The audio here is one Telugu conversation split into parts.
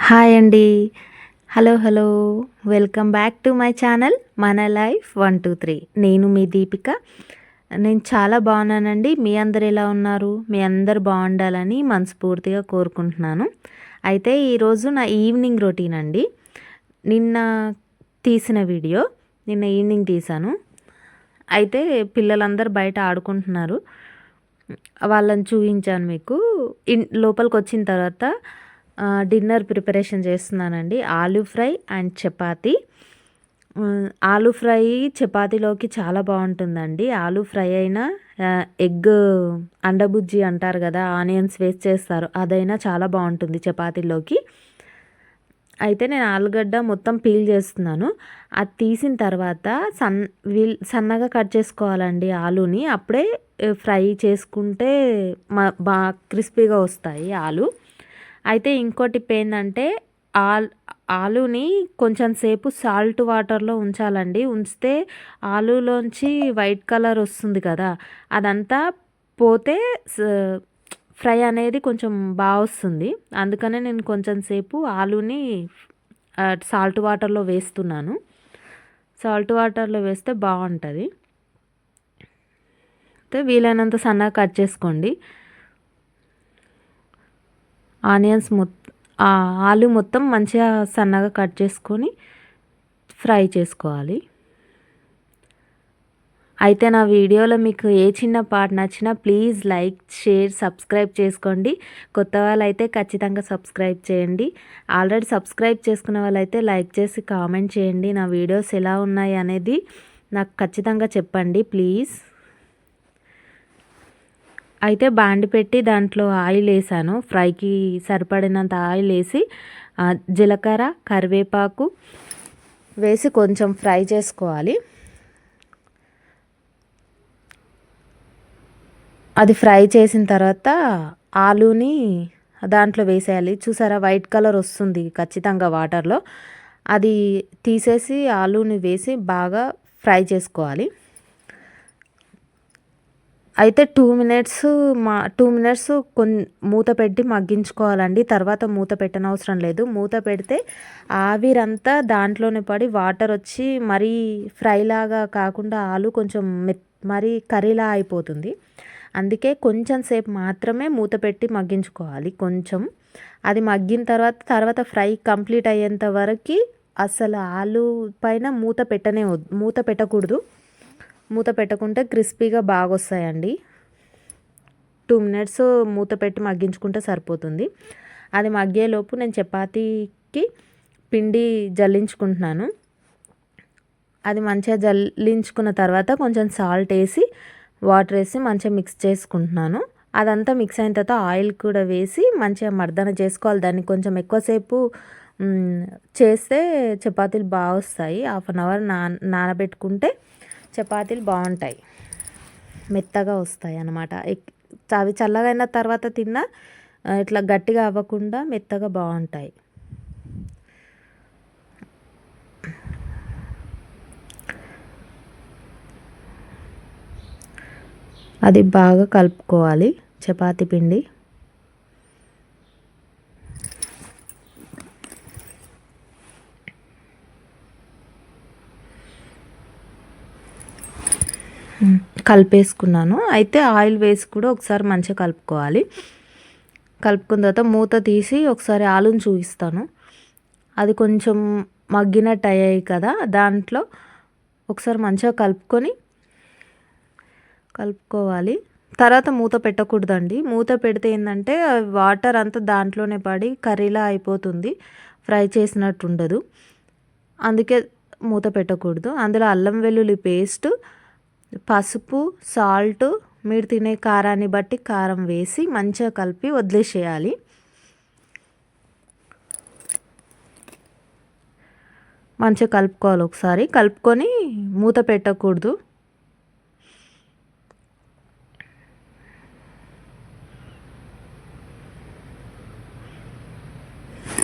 హాయ్ అండి. Hello! Hello! Welcome back to my channel మన లైఫ్ 123. నేను మీ దీపిక. నేను చాలా బాగున్నానండి. మీ అందరు ఎలా ఉన్నారు? మీ అందరూ బాగుండాలని మనస్ఫూర్తిగా కోరుకుంటున్నాను. అయితే ఈరోజు నా ఈవినింగ్ రొటీన్ అండి. నిన్న తీసిన వీడియో నిన్న ఈవినింగ్ తీశాను. అయితే పిల్లలందరూ బయట ఆడుకుంటున్నారు. వాళ్ళని చూయించాను మీకు. లోపలికొచ్చిన తర్వాత డిన్నర్ ప్రిపరేషన్ చేస్తున్నానండి. Aloo fry and chapati. Aloo fry చపాతీలోకి చాలా బాగుంటుందండి. ఆలూ ఫ్రై అయినా ఎగ్ అండబుజ్జి అంటారు కదా, ఆనియన్స్ వేస్ట్ చేస్తారు, అదైనా చాలా బాగుంటుంది చపాతీలోకి. అయితే నేను ఆలుగడ్డ మొత్తం పీల్ చేస్తున్నాను. అది తీసిన తర్వాత సన్నగా కట్ చేసుకోవాలండి ఆలూని. అప్పుడే ఫ్రై చేసుకుంటే బాగా క్రిస్పీగా వస్తాయి ఆలు. అయితే ఇంకో టిప్ ఏంటంటే ఆలూని కొంచెం సేపు సాల్ట్ వాటర్లో ఉంచాలండి. ఉంచితే ఆలూలోంచి వైట్ కలర్ వస్తుంది కదా, అదంతా పోతే ఫ్రై అనేది కొంచెం బాగా వస్తుంది. అందుకనే నేను కొంచెం సేపు ఆలూని సాల్ట్ వాటర్లో వేస్తున్నాను. సాల్ట్ వాటర్లో వేస్తే బాగుంటుంది. అయితే వీలైనంత సన్నగా కట్ చేసుకోండి. ఆనియన్స్ ఆలు మొత్తం మంచిగా సన్నగా కట్ చేసుకొని ఫ్రై చేసుకోవాలి. అయితే నా వీడియోలో మీకు ఏ చిన్న పార్ట్ నచ్చినా ప్లీజ్ లైక్, షేర్, సబ్స్క్రైబ్ చేసుకోండి. కొత్త వాళ్ళైతే ఖచ్చితంగా సబ్స్క్రైబ్ చేయండి. ఆల్రెడీ సబ్స్క్రైబ్ చేసుకున్న వాళ్ళైతే లైక్ చేసి కామెంట్ చేయండి. నా వీడియోస్ ఎలా ఉన్నాయి అనేది నాకు ఖచ్చితంగా చెప్పండి ప్లీజ్. అయితే బాండి పెట్టి దాంట్లో ఆయిల్ వేసాను. ఫ్రైకి సరిపడినంత ఆయిల్ వేసి జీలకర్ర, కరివేపాకు వేసి కొంచెం ఫ్రై చేసుకోవాలి. అది ఫ్రై చేసిన తర్వాత ఆలూని దాంట్లో వేసేయాలి. చూసారా, వైట్ కలర్ వస్తుంది ఖచ్చితంగా వాటర్లో. అది తీసేసి ఆలూని వేసి బాగా ఫ్రై చేసుకోవాలి. అయితే 2 మినిట్స్ మూత పెట్టి మగ్గించుకోవాలండి. తర్వాత మూత పెట్టనవసరం లేదు. మూత పెడితే ఆవిరంతా దాంట్లోనే పడి వాటర్ వచ్చి మరీ ఫ్రైలాగా కాకుండా ఆలు కొంచెం మరీ కర్రీలా అయిపోతుంది. అందుకే కొంచెం సేపు మాత్రమే మూత పెట్టి మగ్గించుకోవాలి. కొంచెం అది మగ్గిన తర్వాత ఫ్రై కంప్లీట్ అయ్యేంత వరకు అసలు ఆలు పైన మూత పెట్టకూడదు. మూత పెట్టకుంటే క్రిస్పీగా బాగా వస్తాయండి. 2 మినిట్స్ మూత పెట్టి మగ్గించుకుంటే సరిపోతుంది. అది మగ్గేలోపు నేను చపాతీకి పిండి జల్లించుకుంటున్నాను. అది మంచిగా జల్లించుకున్న తర్వాత కొంచెం సాల్ట్ వేసి వాటర్ వేసి మంచిగా మిక్స్ చేసుకుంటున్నాను. అదంతా మిక్స్ అయిన తర్వాత ఆయిల్ కూడా వేసి మంచిగా మర్దన చేసుకోవాలి. దాన్ని కొంచెం ఎక్కువసేపు చేస్తే చపాతీలు బాగా వస్తాయి. 1/2 అవర్ నానబెట్టుకుంటే చపాతీలు బాగుంటాయి, మెత్తగా వస్తాయి అన్నమాట. అవి చల్లగా అయిన తర్వాత తిన్నా ఇట్లా గట్టిగా అవ్వకుండా మెత్తగా బాగుంటాయి. అది బాగా కలుపుకోవాలి చపాతీ పిండి. కలిపేసుకున్నాను. అయితే ఆయిల్ వేసి కూడా ఒకసారి మంచిగా కలుపుకోవాలి. కలుపుకున్న తర్వాత మూత తీసి ఒకసారి ఆలుని చూపిస్తాను. అది కొంచెం మగ్గినట్టు అయ్యాయి కదా, దాంట్లో ఒకసారి మంచిగా కలుపుకోవాలి. తర్వాత మూత పెట్టకూడదండి. మూత పెడితే ఏంటంటే వాటర్ అంతా దాంట్లోనే పడి కర్రీలా అయిపోతుంది, ఫ్రై చేసినట్టు ఉండదు. అందుకే మూత పెట్టకూడదు. అందులో అల్లం వెల్లుల్లి పేస్ట్, పసుపు, సాల్ట్, మీరు తినే కారాన్ని బట్టి కారం వేసి మంచిగా కలిపి వదిలేసేయాలి. మంచిగా కలుపుకోవాలి. ఒకసారి కలుపుకొని మూత పెట్టకూడదు.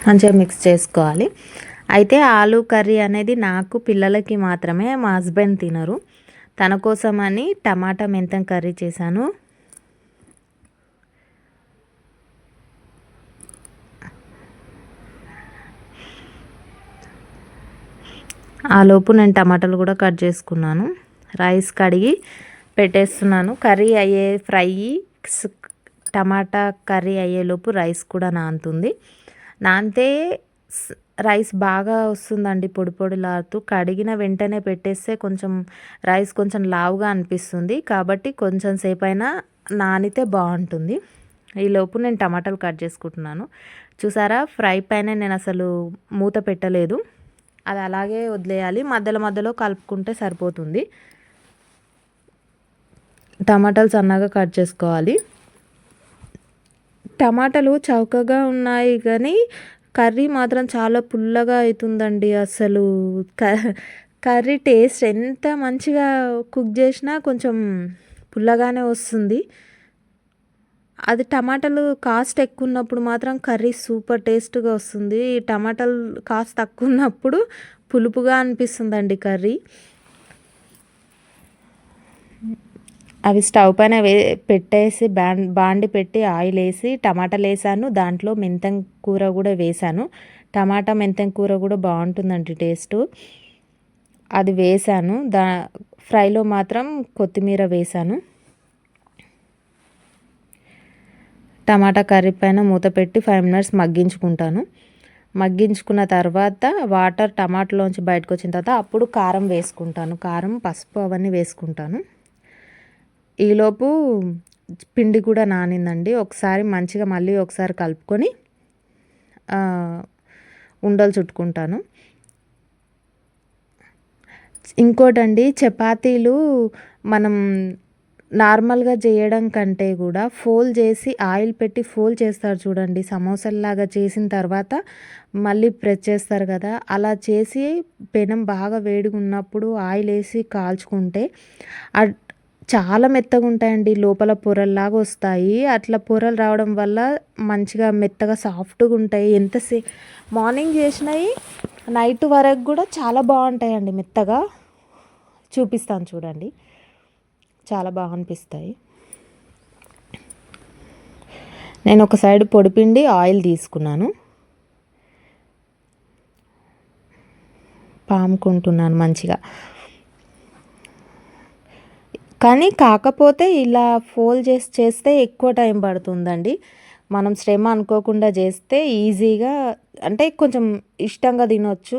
మంచిగా మిక్స్ చేసుకోవాలి. అయితే ఆలూ కర్రీ అనేది నాకు, పిల్లలకి మాత్రమే, మా హస్బెండ్ తినరు. తన కోసమని టమాటా మెంతం కర్రీ చేశాను. ఆలోపు నేను టమాటాలు కూడా కట్ చేసుకున్నాను. రైస్ కడిగి పెట్టేస్తున్నాను. కర్రీ అయ్యే టమాటా కర్రీ అయ్యేలోపు రైస్ కూడా నానుతుంది. నానితే రైస్ బాగా వస్తుందండి, పొడి పొడిలాడుతూ. కడిగిన వెంటనే పెట్టేస్తే కొంచెం రైస్ కొంచెం లావుగా అనిపిస్తుంది. కాబట్టి కొంచెం సేపు అయినా నానితే బాగుంటుంది. ఈలోపు నేను టమాటాలు కట్ చేసుకుంటున్నాను. చూసారా, ఫ్రై పైన నేను అసలు మూత పెట్టలేదు, అది అలాగే వదిలేయాలి. మధ్యలో మధ్యలో కలుపుకుంటే సరిపోతుంది. టమాటాలు సన్నగా కట్ చేసుకోవాలి. టమాటాలు చౌకగా ఉన్నాయి కానీ కర్రీ మాత్రం చాలా పుల్లగా అవుతుందండి. అసలు కర్రీ టేస్ట్ ఎంత మంచిగా కుక్ చేసినా కొంచెం పుల్లగానే వస్తుంది. అది టమాటాలు కాస్ట్ ఎక్కువ ఉన్నప్పుడు మాత్రం కర్రీ సూపర్ టేస్ట్గా వస్తుంది. టమాటాలు కాస్ట్ తక్కువ ఉన్నప్పుడు పులుపుగా అనిపిస్తుందండి కర్రీ. అవి స్టవ్ పైన పెట్టేసి బాండి పెట్టి ఆయిల్ వేసి టమాటాలు వేసాను. దాంట్లో మెంతం కూర కూడా వేసాను. టమాటా మెంతం కూర కూడా బాగుంటుందండి టేస్ట్. అది వేసాను. ఫ్రైలో మాత్రం కొత్తిమీర వేసాను. టమాటా కర్రీ పైన మూత పెట్టి 5 మినిట్స్ మగ్గించుకుంటాను. మగ్గించుకున్న తర్వాత వాటర్ టమాటాలోంచి బయటకు వచ్చిన తర్వాత అప్పుడు కారం వేసుకుంటాను. కారం, పసుపు అవన్నీ వేసుకుంటాను. ఈలోపు పిండి కూడా నానిందండి. ఒకసారి మంచిగా మళ్ళీ ఒకసారి కలుపుకొని ఉండలు చుట్టుకుంటాను. ఇంకోటండి, చపాతీలు మనం నార్మల్గా చేయడం కంటే కూడా ఫోల్డ్ చేసి ఆయిల్ పెట్టి ఫోల్డ్ చేస్తారు చూడండి. సమోసాలాగా చేసిన తర్వాత మళ్ళీ ప్రెస్ చేస్తారు కదా, అలా చేసి పెనం బాగా వేడిగా ఉన్నప్పుడు ఆయిల్ వేసి కాల్చుకుంటే చాలా మెత్తగా ఉంటాయండి. లోపల పొరల్లాగా వస్తాయి. అట్లా పొరలు రావడం వల్ల మంచిగా మెత్తగా సాఫ్ట్గా ఉంటాయి. మార్నింగ్ చేసినవి నైట్ వరకు కూడా చాలా బాగుంటాయండి మెత్తగా. చూపిస్తాను చూడండి, చాలా బాగా అనిపిస్తాయి. నేను ఒక సైడ్ పొడిపిండి ఆయిల్ తీసుకున్నాను, పాముకుంటున్నాను మంచిగా. కానీ కాకపోతే ఇలా ఫోల్డ్ చేస్తే ఎక్కువ టైం పడుతుందండి. మనం శ్రమ అనుకోకుండా చేస్తే ఈజీగా, అంటే కొంచెం ఇష్టంగా తినొచ్చు.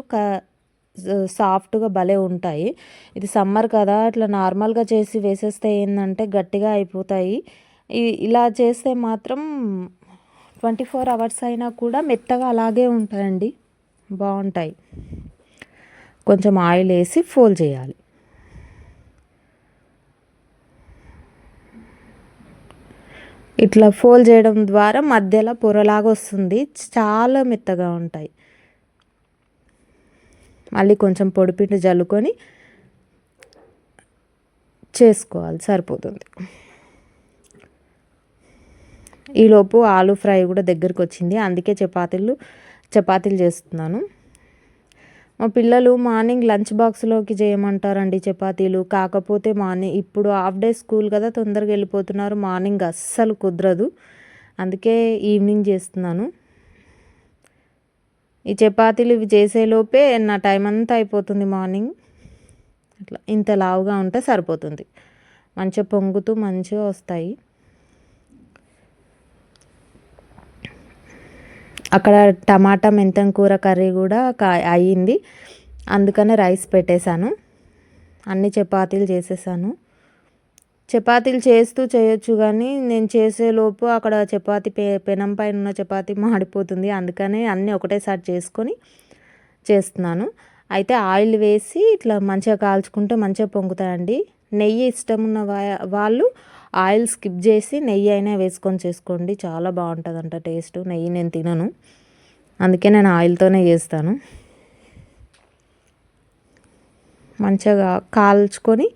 సాఫ్ట్గా భలే ఉంటాయి. ఇది సమ్మర్ కదా, అట్లా నార్మల్గా చేసి వేసేస్తే ఏంటంటే గట్టిగా అయిపోతాయి. ఇలా చేస్తే మాత్రం 24 అవర్స్ అయినా కూడా మెత్తగా అలాగే ఉంటాయండి, బాగుంటాయి. కొంచెం ఆయిల్ వేసి ఫోల్డ్ చేయాలి. ఇట్లా ఫోల్డ్ చేయడం ద్వారా మధ్యలో పొరలాగా వస్తుంది, చాలా మెత్తగా ఉంటాయి. మళ్ళీ కొంచెం పొడిపిండి జల్లుకొని చేసుకోవాలి, సరిపోతుంది. ఈలోపు ఆలు ఫ్రై కూడా దగ్గరికి వచ్చింది, అందుకే చపాతీలు చేస్తున్నాను. మా పిల్లలు మార్నింగ్ లంచ్ బాక్స్లోకి చేయమంటారండి చపాతీలు. కాకపోతే ఇప్పుడు హాఫ్ డే స్కూల్ కదా, తొందరగా వెళ్ళిపోతున్నారు. మార్నింగ్ అస్సలు కుదరదు, అందుకే ఈవినింగ్ చేస్తున్నాను. ఈ చపాతీలు ఇవి చేసేలోపే నా టైం అంతా అయిపోతుంది మార్నింగ్. అట్లా ఇంత లావుగా ఉంటే సరిపోతుంది, మంచిగా పొంగుతూ మంచిగా వస్తాయి. అక్కడ టమాటా మెంతం కూర కర్రీ కూడా అయ్యింది, అందుకనే రైస్ పెట్టేశాను. అన్ని చపాతీలు చేసేసాను. చపాతీలు చేస్తూ చేయొచ్చు కానీ నేను చేసేలోపు అక్కడ చపాతీ పెనం పైన ఉన్న చపాతీ మాడిపోతుంది. అందుకనే అన్నీ ఒకటేసారి చేసుకొని చేస్తున్నాను. అయితే ఆయిల్ వేసి ఇట్లా మంచిగా కాల్చుకుంటే మంచిగా పొంగుతాయండి. నెయ్యి ఇష్టం ఉన్న వాళ్ళు ఆయిల్ స్కిప్ చేసి నెయ్యి అయినా వేసుకొని చేసుకోండి, చాలా బాగుంటుందంట టేస్ట్. నెయ్యి నేను తినను, అందుకే నేను ఆయిల్తోనే చేస్తాను. మంచిగా కాల్చుకొని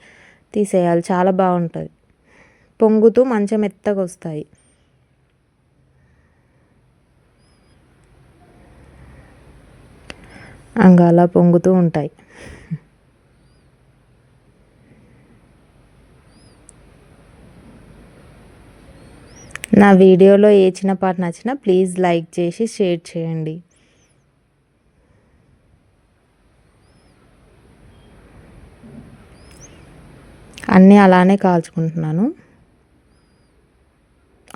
తీసేయాలి, చాలా బాగుంటుంది. పొంగుతూ మంచిగా మెత్తగా వస్తాయి. అలా పొంగుతూ ఉంటాయి. నా వీడియోలో ఏ చిన్న పార్ట్ నచ్చినా ప్లీజ్ లైక్ చేసి షేర్ చేయండి. అన్నీ అలానే కాల్చుకుంటున్నాను.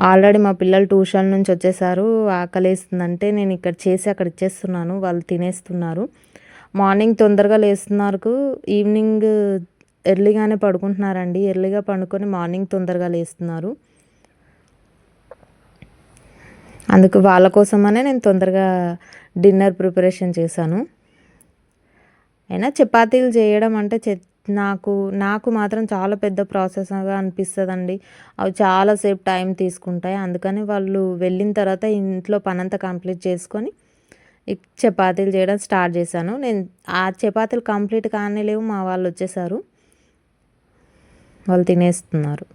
ఆల్రెడీ మా పిల్లలు ట్యూషన్ నుంచి వచ్చేసారు. ఆకలేస్తుందంటే నేను ఇక్కడ చేసి అక్కడ ఇచ్చేస్తున్నాను. వాళ్ళు తినేస్తున్నారు. మార్నింగ్ తొందరగా లేస్తున్నారు. ఈవినింగ్ ఎర్లీగానే పడుకుంటున్నారండి. ఎర్లీగా పడుకొని మార్నింగ్ తొందరగా లేస్తున్నారు. అందుకు వాళ్ళ కోసమనే నేను తొందరగా డిన్నర్ ప్రిపరేషన్ చేశాను. అయినా చపాతీలు చేయడం అంటే నాకు మాత్రం చాలా పెద్ద ప్రాసెస్‌గా అనిపిస్తదండి. అవి చాలాసేపు టైం తీసుకుంటాయి. అందుకని వాళ్ళు వెళ్ళిన తర్వాత ఇంట్లో పనంతా కంప్లీట్ చేసుకొని చపాతీలు చేయడం స్టార్ట్ చేశాను. నేను ఆ చపాతీలు కంప్లీట్ కానేలేవు మా వాళ్ళొచ్చేసారు. వాళ్ళు తినేస్తున్నారు.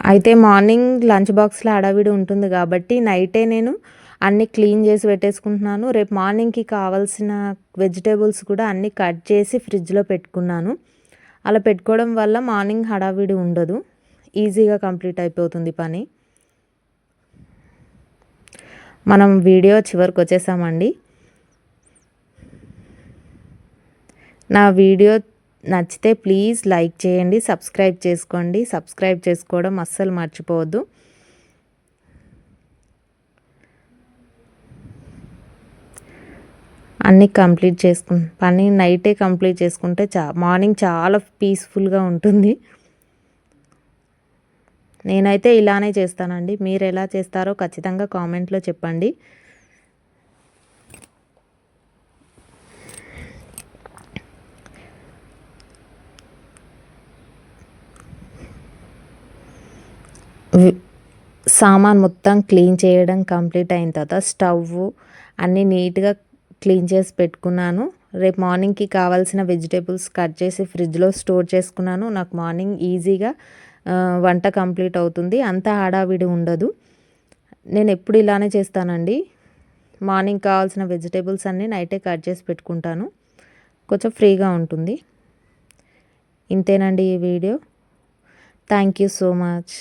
అయితే మార్నింగ్ లంచ్ బాక్స్‌లో హడావిడి ఉంటుంది కాబట్టి నైటే నేను అన్నీ క్లీన్ చేసి పెట్టేసుకుంటున్నాను. రేపు మార్నింగ్‌కి కావాల్సిన వెజిటబుల్స్ కూడా అన్నీ కట్ చేసి ఫ్రిడ్జ్‌లో పెట్టుకున్నాను. అలా పెట్టుకోవడం వల్ల మార్నింగ్ హడావిడి ఉండదు. ఈజీగా కంప్లీట్ అయిపోతుంది పని. మనం వీడియో చివరికి వచ్చేసామండి. నా వీడియో నచ్చితే ప్లీజ్ లైక్ చేయండి, సబ్స్క్రైబ్ చేసుకోండి. సబ్స్క్రైబ్ చేసుకోవడం అస్సలు మర్చిపోవద్దు. అన్నీ కంప్లీట్ పని నైటే కంప్లీట్ చేసుకుంటే మార్నింగ్ చాలా పీస్ఫుల్గా ఉంటుంది. నేనైతే ఇలానే చేస్తానండి. మీరు ఎలా చేస్తారో ఖచ్చితంగా కామెంట్లో చెప్పండి. సామాన్ మొత్తం క్లీన్ చేయడం కంప్లీట్ అయిన తర్వాత స్టవ్ అన్నీ నీట్గా క్లీన్ చేసి పెట్టుకున్నాను. రేపు మార్నింగ్కి కావాల్సిన వెజిటేబుల్స్ కట్ చేసి ఫ్రిడ్జ్లో స్టోర్ చేసుకున్నాను. నాకు మార్నింగ్ ఈజీగా వంట కంప్లీట్ అవుతుంది. అంత హడావిడి ఉండదు. నేను ఎప్పుడు ఇలానే చేస్తానండి. మార్నింగ్ కావాల్సిన వెజిటేబుల్స్ అన్నీ నైటే కట్ చేసి పెట్టుకుంటాను. కొంచెం ఫ్రీగా ఉంటుంది. ఇంతేనండి ఈ video. Thank you so much.